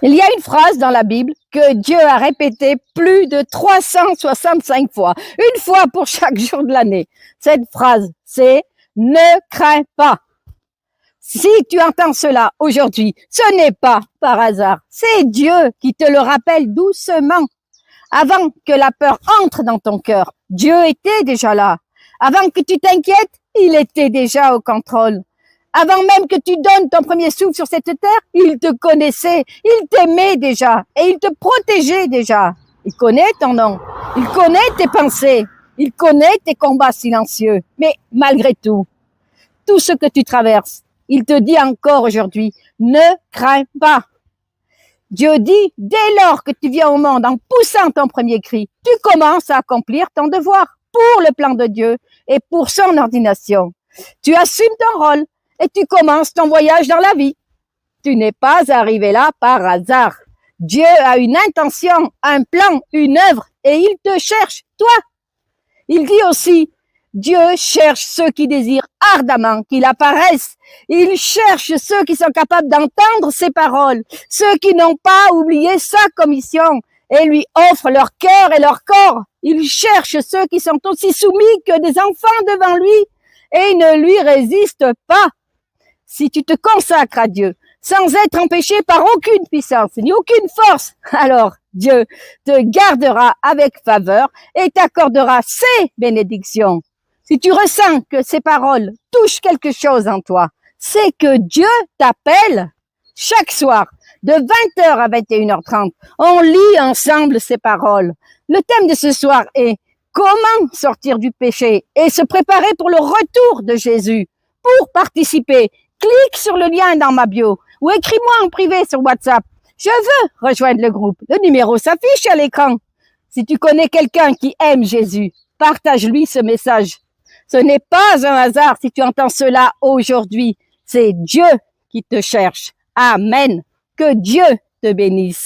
Il y a une phrase dans la Bible que Dieu a répétée plus de 365 fois, une fois pour chaque jour de l'année. Cette phrase, c'est « Ne crains pas ». Si tu entends cela aujourd'hui, ce n'est pas par hasard, c'est Dieu qui te le rappelle doucement. Avant que la peur entre dans ton cœur, Dieu était déjà là. Avant que tu t'inquiètes, il était déjà au contrôle. Avant même que tu donnes ton premier souffle sur cette terre, il te connaissait, il t'aimait déjà et il te protégeait déjà. Il connaît ton nom, il connaît tes pensées, il connaît tes combats silencieux. Mais malgré tout ce que tu traverses, il te dit encore aujourd'hui, ne crains pas. Dieu dit, dès lors que tu viens au monde en poussant ton premier cri, tu commences à accomplir ton devoir pour le plan de Dieu et pour son ordination. Tu assumes ton rôle et tu commences ton voyage dans la vie. Tu n'es pas arrivé là par hasard. Dieu a une intention, un plan, une œuvre et il te cherche, toi. Il dit aussi, Dieu cherche ceux qui désirent ardemment qu'il apparaisse. Il cherche ceux qui sont capables d'entendre ses paroles, ceux qui n'ont pas oublié sa commission et lui offrent leur cœur et leur corps. Il cherche ceux qui sont aussi soumis que des enfants devant lui et ne lui résistent pas. Si tu te consacres à Dieu sans être empêché par aucune puissance ni aucune force, alors Dieu te gardera avec faveur et t'accordera ses bénédictions. Si tu ressens que ces paroles touchent quelque chose en toi, c'est que Dieu t'appelle. Chaque soir, de 20h à 21h30, on lit ensemble ces paroles. Le thème de ce soir est « Comment sortir du péché et se préparer pour le retour de Jésus ?» Pour participer, clique sur le lien dans ma bio ou écris-moi en privé sur WhatsApp. Je veux rejoindre le groupe. Le numéro s'affiche à l'écran. Si tu connais quelqu'un qui aime Jésus, partage-lui ce message. Ce n'est pas un hasard si tu entends cela aujourd'hui. C'est Dieu qui te cherche. Amen. Que Dieu te bénisse.